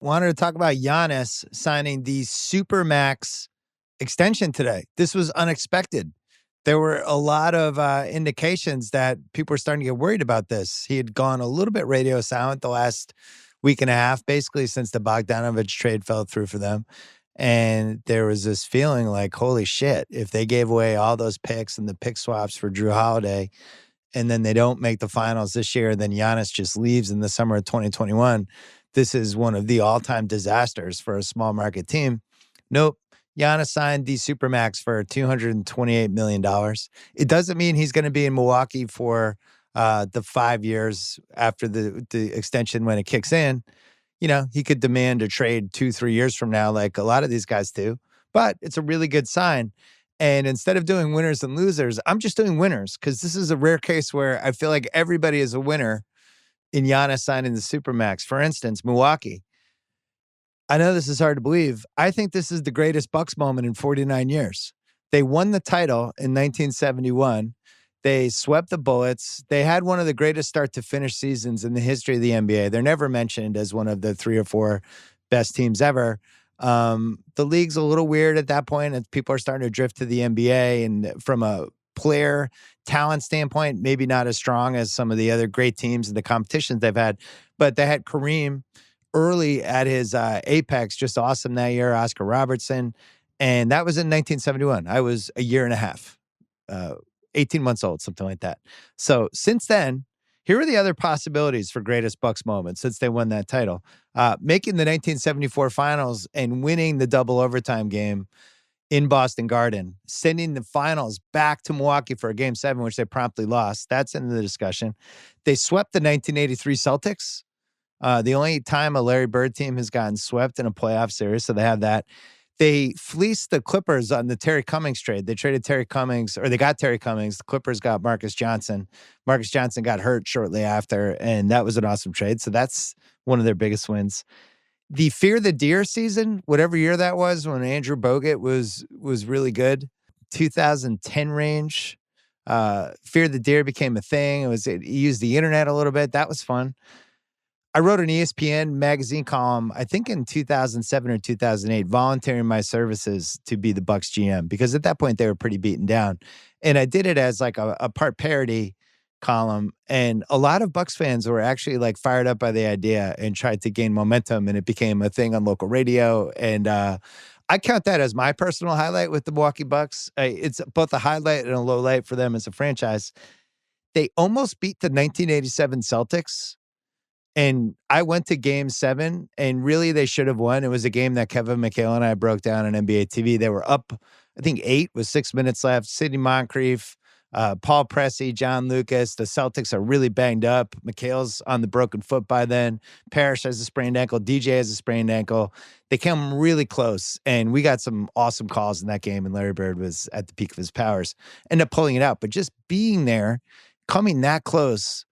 Wanted to talk about Giannis signing the Supermax extension today. This was unexpected. There were a lot of indications that people were starting to get worried about this. He had gone a little bit radio silent the last week and a half, basically since the Bogdanovich trade fell through for them. And there was this feeling like, holy shit, if they gave away all those picks and the pick swaps for Drew Holiday, and then they don't make the finals this year, then Giannis just leaves in the summer of 2021. This is one of the all-time disasters for a small market team. Nope. Giannis signed the Supermax for $228 million. It doesn't mean he's going to be in Milwaukee for the 5 years after the extension when it kicks in. You know, he could demand a trade 2-3 years from now, like a lot of these guys do. But it's a really good sign. And instead of doing winners and losers, I'm just doing winners because this is a rare case where I feel like everybody is a winner in Giannis signing the Supermax. For instance, Milwaukee. I know this is hard to believe. I think this is the greatest Bucks moment in 49 years. They won the title in 1971. They swept the Bullets. They had one of the greatest start to finish seasons in the history of the NBA. They're never mentioned as one of the 3 or 4 best teams ever. The league's a little weird at that point, and people are starting to drift to the NBA. And from a player talent standpoint, maybe not as strong as some of the other great teams in the competitions they've had. But they had Kareem early at his apex, just awesome that year, Oscar Robertson. And that was in 1971. I was a year and a half, 18 months old, something like that. So since then, here are the other possibilities for greatest Bucks moments since they won that title. Making the 1974 finals and winning the double overtime game in Boston Garden, sending the finals back to Milwaukee for a game 7, which they promptly lost. That's in the discussion. They swept the 1983 Celtics. The only time a Larry Bird team has gotten swept in a playoff series, so they have that. They fleeced the Clippers on the Terry Cummings trade. They traded Terry Cummings, or they got Terry Cummings. The Clippers got Marcus Johnson. Marcus Johnson got hurt shortly after, and that was an awesome trade. So that's one of their biggest wins. The Fear the Deer season, whatever year that was, when Andrew Bogut was really good, 2010 range. Fear the Deer became a thing. It used the internet a little bit. That was fun. I wrote an ESPN magazine column, I think in 2007 or 2008, volunteering my services to be the Bucks GM because at that point they were pretty beaten down. And I did it as like a part parody column. And a lot of Bucks fans were actually like fired up by the idea and tried to gain momentum. And it became a thing on local radio. And I count that as my personal highlight with the Milwaukee Bucks. It's both a highlight and a low light for them as a franchise. They almost beat the 1987 Celtics. And I went to game 7, and really they should have won. It was a game that Kevin McHale and I broke down on NBA TV. They were up, I think, 8 with 6 minutes left. Sidney Moncrief, Paul Pressey, John Lucas. The Celtics are really banged up. McHale's on the broken foot by then. Parrish has a sprained ankle. DJ has a sprained ankle. They came really close, and we got some awesome calls in that game, and Larry Bird was at the peak of his powers. Ended up pulling it out, but just being there, coming that close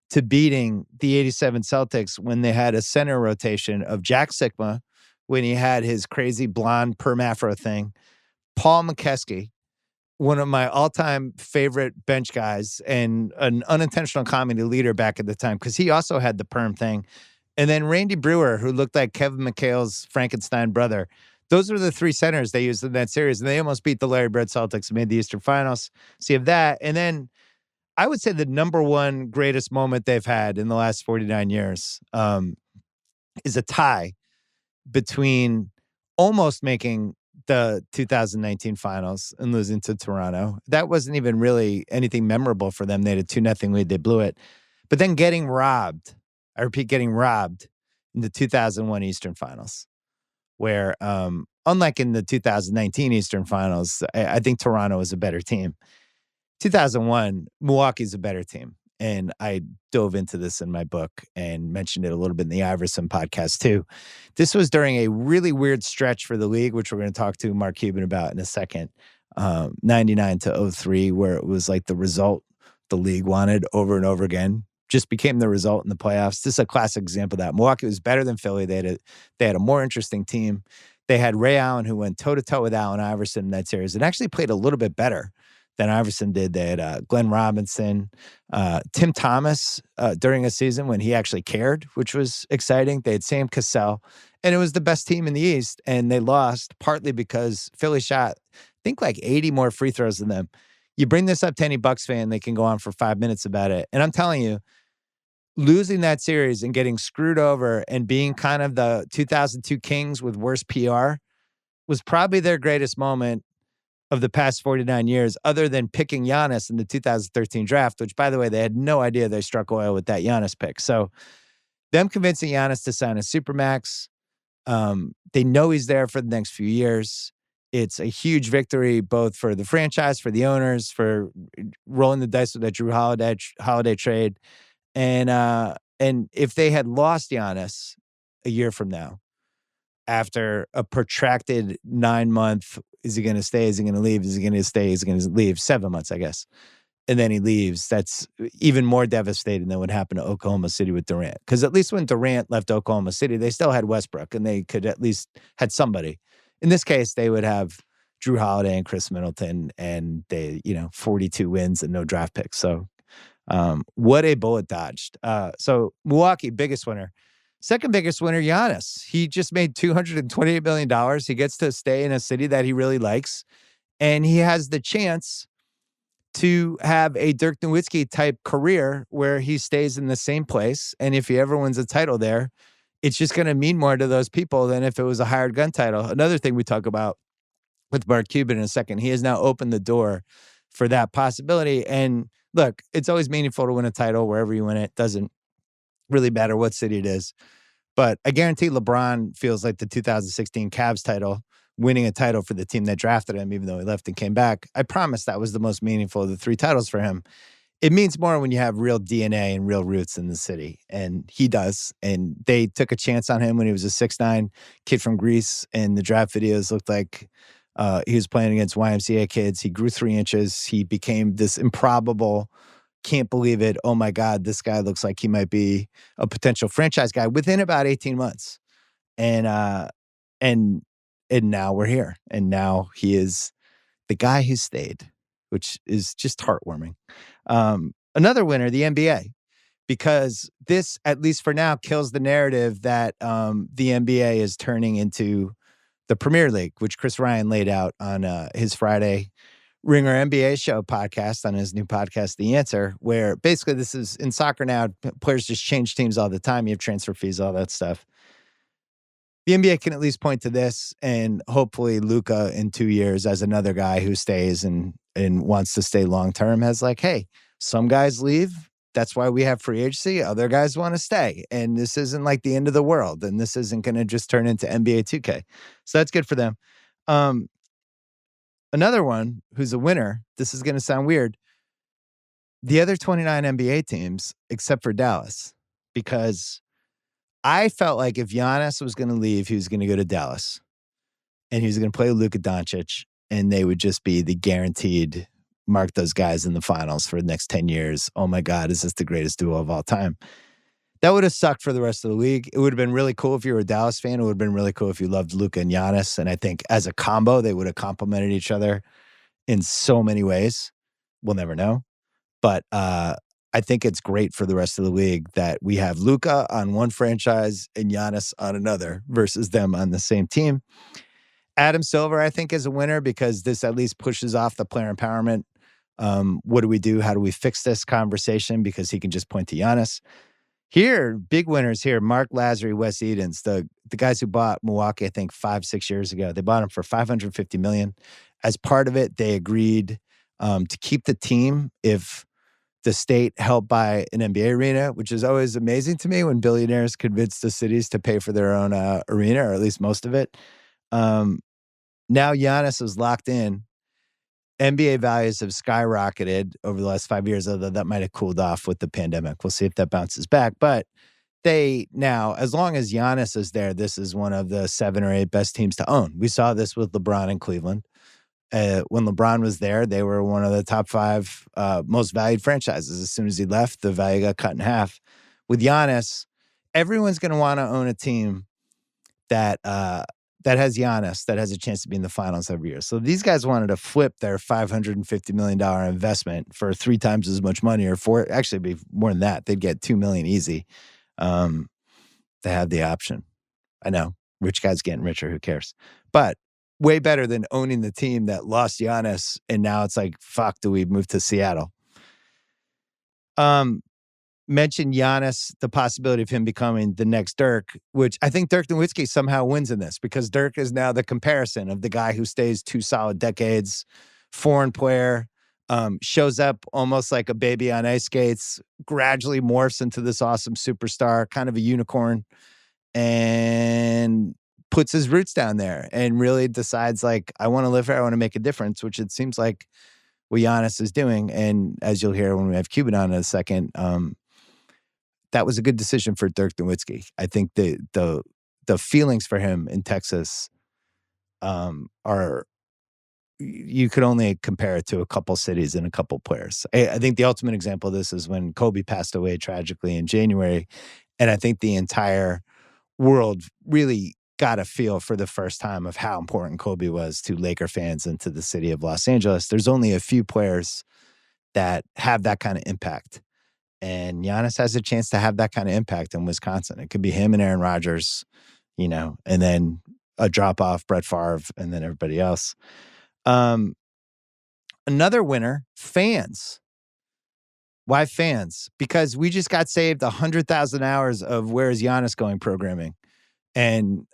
to beating the 87 Celtics when they had a center rotation of Jack Sikma, when he had his crazy blonde perm afro thing, Paul McKeskey, one of my all-time favorite bench guys and an unintentional comedy leader back at the time, because he also had the perm thing, and then Randy Brewer, who looked like Kevin McHale's Frankenstein brother. Those were the 3 centers they used in that series, and they almost beat the Larry Bird Celtics and made the Eastern Finals. So you have that, and then I would say the number one greatest moment they've had in the last 49 years is a tie between almost making the 2019 finals and losing to Toronto. That wasn't even really anything memorable for them. They had a 2-0 lead. They blew it. But then getting robbed, I repeat, getting robbed in the 2001 Eastern Finals, where unlike in the 2019 Eastern Finals, I think Toronto was a better team. 2001, Milwaukee's a better team. And I dove into this in my book and mentioned it a little bit in the Iverson podcast too. This was during a really weird stretch for the league, which we're going to talk to Mark Cuban about in a second, 99 to 03, where it was like the result the league wanted over and over again, just became the result in the playoffs. This is a classic example of that. Milwaukee was better than Philly. They had a more interesting team. They had Ray Allen, who went toe-to-toe with Allen Iverson in that series and actually played a little bit better than Iverson did. They had Glenn Robinson, Tim Thomas during a season when he actually cared, which was exciting. They had Sam Cassell. And it was the best team in the East, and they lost partly because Philly shot, I think, like 80 more free throws than them. You bring this up to any Bucks fan, they can go on for 5 minutes about it. And I'm telling you, losing that series and getting screwed over and being kind of the 2002 Kings with worse PR was probably their greatest moment of the past 49 years, other than picking Giannis in the 2013 draft, which, by the way, they had no idea they struck oil with that Giannis pick. So them convincing Giannis to sign a Supermax, they know he's there for the next few years. It's a huge victory, both for the franchise, for the owners, for rolling the dice with that Drew Holiday trade. And if they had lost Giannis a year from now, after a protracted 9-month, is he going to stay? Is he going to leave? Is he going to stay? Is he going to leave? 7 months, I guess. And then he leaves. That's even more devastating than what happened to Oklahoma City with Durant. Because at least when Durant left Oklahoma City, they still had Westbrook, and they could at least had somebody. In this case, they would have Drew Holiday and Chris Middleton, and 42 wins and no draft picks. So what a bullet dodged. So Milwaukee, biggest winner. Second biggest winner, Giannis. He just made $228 million. He gets to stay in a city that he really likes, and he has the chance to have a Dirk Nowitzki type career where he stays in the same place. And if he ever wins a title there, it's just going to mean more to those people than if it was a hired gun title. Another thing we talk about with Mark Cuban in a second, he has now opened the door for that possibility. And look, it's always meaningful to win a title wherever you win it. Doesn't really matter what city it is. But I guarantee LeBron feels like the 2016 Cavs title, winning a title for the team that drafted him, even though he left and came back. I promise that was the most meaningful of the 3 titles for him. It means more when you have real DNA and real roots in the city, and he does. And they took a chance on him when he was a 6'9" kid from Greece, and the draft videos looked like he was playing against YMCA kids. He grew 3 inches. He became this improbable, can't believe it, oh my God, this guy looks like he might be a potential franchise guy within about 18 months. And now we're here. And now he is the guy who stayed, which is just heartwarming. Another winner, the NBA, because this, at least for now, kills the narrative that the NBA is turning into the Premier League, which Chris Ryan laid out on his Friday Ringer NBA show podcast, on his new podcast, The Answer, where basically this is in soccer now, players just change teams all the time. You have transfer fees, all that stuff. The NBA can at least point to this, and hopefully Luka in 2 years, as another guy who stays and wants to stay long-term, has like, hey, some guys leave. That's why we have free agency. Other guys want to stay. And this isn't like the end of the world. And this isn't going to just turn into NBA 2K. So that's good for them. Another one who's a winner, this is going to sound weird, the other 29 NBA teams, except for Dallas, because I felt like if Giannis was going to leave, he was going to go to Dallas, and he was going to play with Luka Doncic, and they would just be the guaranteed mark those guys in the finals for the next 10 years. Oh my God, is this the greatest duo of all time? That would have sucked for the rest of the league. It would have been really cool if you were a Dallas fan. It would have been really cool if you loved Luka and Giannis. And I think as a combo, they would have complemented each other in so many ways. We'll never know. But I think it's great for the rest of the league that we have Luka on one franchise and Giannis on another versus them on the same team. Adam Silver, I think, is a winner because this at least pushes off the player empowerment. What do we do? How do we fix this conversation? Because he can just point to Giannis. Here, big winners here, Mark Lazary, Wes Edens, the guys who bought Milwaukee, I think 5-6 years ago. They bought him for $550 million. As part of it, they agreed to keep the team if the state helped buy an NBA arena, which is always amazing to me when billionaires convince the cities to pay for their own arena, or at least most of it. Now Giannis is locked in. NBA values have skyrocketed over the last 5 years, although that might have cooled off with the pandemic. We'll see if that bounces back. But they now, as long as Giannis is there, this is one of the 7 or 8 best teams to own. We saw this with LeBron in Cleveland. When LeBron was there, they were one of the top 5 most valued franchises. As soon as he left, the value got cut in half. With Giannis, everyone's going to want to own a team that has Giannis, that has a chance to be in the finals every year. So these guys wanted to flip their $550 million investment for 3 times as much money, or 4, actually it'd be more than that. They'd get $2 million easy. They had the option. I know. Rich guy's getting richer. Who cares? But way better than owning the team that lost Giannis. And now it's like, fuck, do we move to Seattle? Mentioned Giannis, the possibility of him becoming the next Dirk, which I think Dirk Nowitzki somehow wins in this because Dirk is now the comparison of the guy who stays 2 solid decades, foreign player, shows up almost like a baby on ice skates, gradually morphs into this awesome superstar, kind of a unicorn, and puts his roots down there and really decides, like, I want to live here, I want to make a difference, which it seems like what Giannis is doing. And as you'll hear when we have Cuban on in a second, that was a good decision for Dirk Nowitzki. I think the feelings for him in Texas are, you could only compare it to a couple cities and a couple players. I think the ultimate example of this is when Kobe passed away tragically in January. And I think the entire world really got a feel for the first time of how important Kobe was to Laker fans and to the city of Los Angeles. There's only a few players that have that kind of impact. And Giannis has a chance to have that kind of impact in Wisconsin. It could be him and Aaron Rodgers, you know, and then a drop-off, Brett Favre, and then everybody else. Another winner, fans. Why fans? Because we just got saved 100,000 hours of Where is Giannis Going programming. And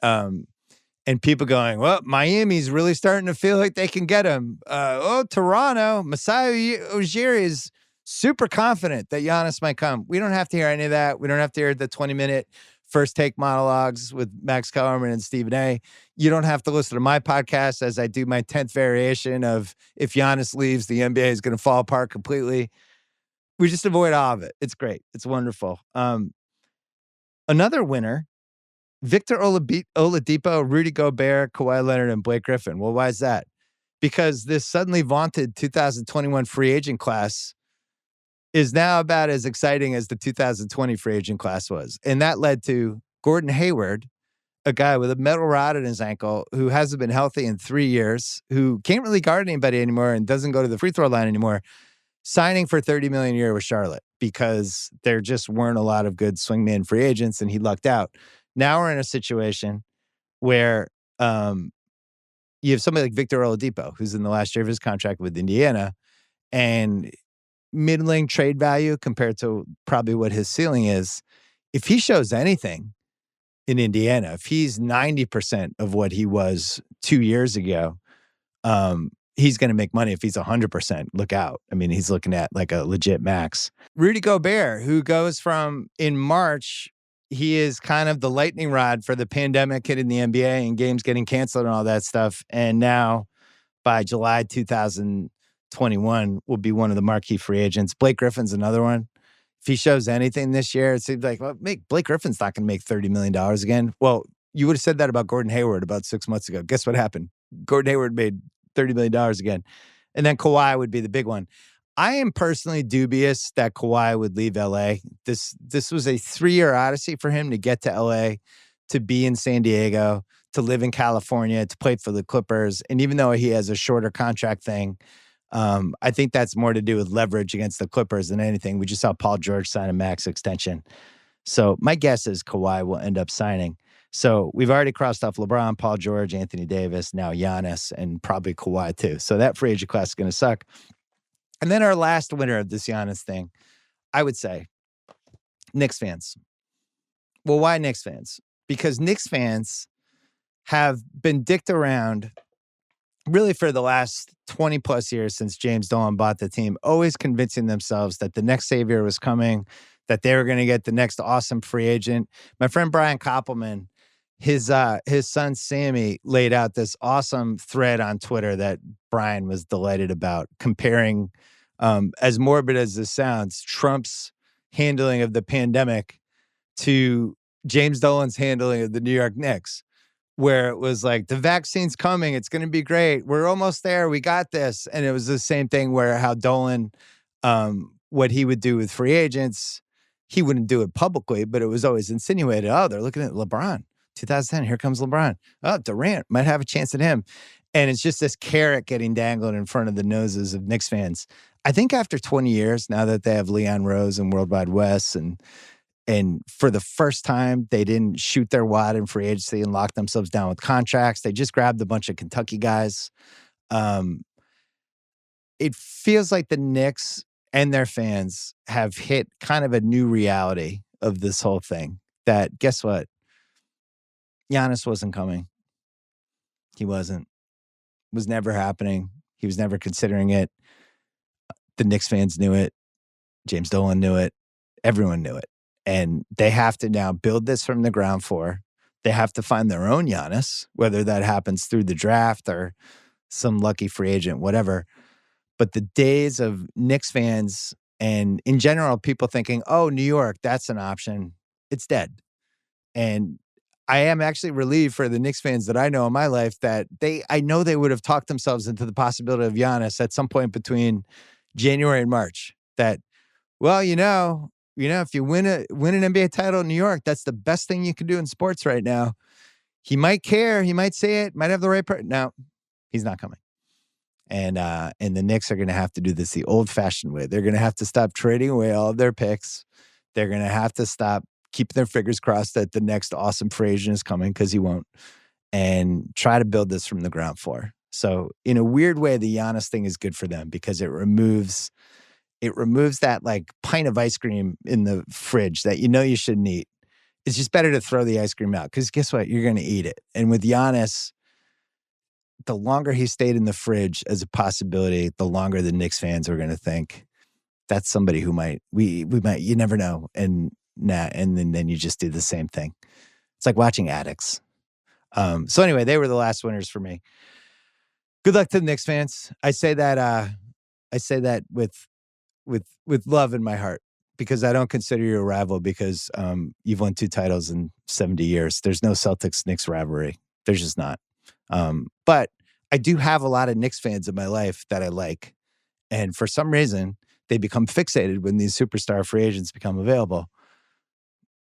people going, well, Miami's really starting to feel like they can get him. Toronto, Masai Ujiri is super confident that Giannis might come. We don't have to hear any of that. We don't have to hear the 20-minute first take monologues with Max Kellerman and Stephen A. You don't have to listen to my podcast as I do my 10th variation of if Giannis leaves, the NBA is going to fall apart completely. We just avoid all of it. It's great. It's wonderful. Another winner, Victor Oladipo, Rudy Gobert, Kawhi Leonard, and Blake Griffin. Well, why is that? Because this suddenly vaunted 2021 free agent class is now about as exciting as the 2020 free agent class was. And that led to Gordon Hayward, a guy with a metal rod in his ankle who hasn't been healthy in 3 years, who can't really guard anybody anymore and doesn't go to the free throw line anymore, signing for $30 million a year with Charlotte because there just weren't a lot of good swingman free agents and he lucked out. Now we're in a situation where you have somebody like Victor Oladipo, who's in the last year of his contract with Indiana, and middling trade value compared to probably what his ceiling is. If he shows anything in Indiana, if he's 90% of what he was 2 years ago, he's going to make money. If he's 100%, look out. I mean, he's looking at like a legit max. Rudy Gobert, who goes from in March, he is kind of the lightning rod for the pandemic hitting the NBA and games getting canceled and all that stuff. And now by July 2021 will be one of the marquee free agents. Blake Griffin's another one. If he shows anything this year, it seems like, well, Blake Griffin's not going to make $30 million again. Well, you would have said that about Gordon Hayward about 6 months ago. Guess what happened? Gordon Hayward made $30 million again. And then Kawhi would be the big one. I am personally dubious that Kawhi would leave LA. This was a 3-year odyssey for him to get to LA, to be in San Diego, to live in California, to play for the Clippers. And even though he has a shorter contract thing, I think that's more to do with leverage against the Clippers than anything. We just saw Paul George sign a max extension. So my guess is Kawhi will end up signing. So we've already crossed off LeBron, Paul George, Anthony Davis, now Giannis, and probably Kawhi too. So that free agent class is going to suck. And then our last winner of this Giannis thing, I would say, Knicks fans. Well, why Knicks fans? Because Knicks fans have been dicked around really for the last 20 plus years since James Dolan bought the team, always convincing themselves that the next savior was coming, that they were going to get the next awesome free agent. My friend Brian Koppelman, his son Sammy laid out this awesome thread on Twitter that Brian was delighted about, comparing, as morbid as this sounds, Trump's handling of the pandemic to James Dolan's handling of the New York Knicks, where it was like, the vaccine's coming, it's going to be great, we're almost there, we got this. And it was the same thing where how Dolan, what he would do with free agents, he wouldn't do it publicly, but it was always insinuated, oh, they're looking at LeBron. 2010, here comes LeBron. Oh, Durant might have a chance at him. And it's just this carrot getting dangled in front of the noses of Knicks fans. I think after 20 years, now that they have Leon Rose and World Wide Wes, and And for the first time, they didn't shoot their wad in free agency and lock themselves down with contracts. They just grabbed a bunch of Kentucky guys. It feels like the Knicks and their fans have hit kind of a new reality of this whole thing. That, guess what? Giannis wasn't coming. He wasn't. It was never happening. He was never considering it. The Knicks fans knew it. James Dolan knew it. Everyone knew it. And they have to now build this from the ground floor. They have to find their own Giannis, whether that happens through the draft or some lucky free agent, whatever. But the days of Knicks fans and in general, people thinking, oh, New York, that's an option. It's dead. And I am actually relieved for the Knicks fans that I know in my life that I know they would have talked themselves into the possibility of Giannis at some point between January and March. That, well, if you win an NBA title in New York, that's the best thing you can do in sports right now. He might care. He might say it. Might have the right person. No, he's not coming. And the Knicks are going to have to do this the old-fashioned way. They're going to have to stop trading away all of their picks. They're going to have to stop keeping their fingers crossed that the next awesome free agent is coming, because he won't, and try to build this from the ground floor. So in a weird way, the Giannis thing is good for them because it removes that like pint of ice cream in the fridge that you shouldn't eat. It's just better to throw the ice cream out because guess what? You're going to eat it. And with Giannis, the longer he stayed in the fridge as a possibility, the longer the Knicks fans are going to think that's somebody who we might, you never know. And then you just do the same thing. It's like watching addicts. So anyway, they were the last winners for me. Good luck to the Knicks fans. I say that with love in my heart, because I don't consider you a rival because you've won 2 titles in 70 years. There's no Celtics-Knicks rivalry. There's just not. But I do have a lot of Knicks fans in my life that I like. And for some reason, they become fixated when these superstar free agents become available.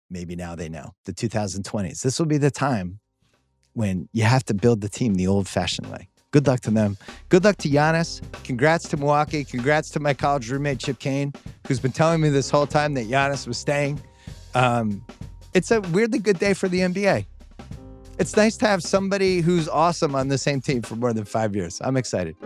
Maybe now they know. The 2020s. This will be the time when you have to build the team the old-fashioned way. Good luck to them. Good luck to Giannis. Congrats to Milwaukee. Congrats to my college roommate, Chip Kane, who's been telling me this whole time that Giannis was staying. It's a weirdly good day for the NBA. It's nice to have somebody who's awesome on the same team for more than 5 years. I'm excited.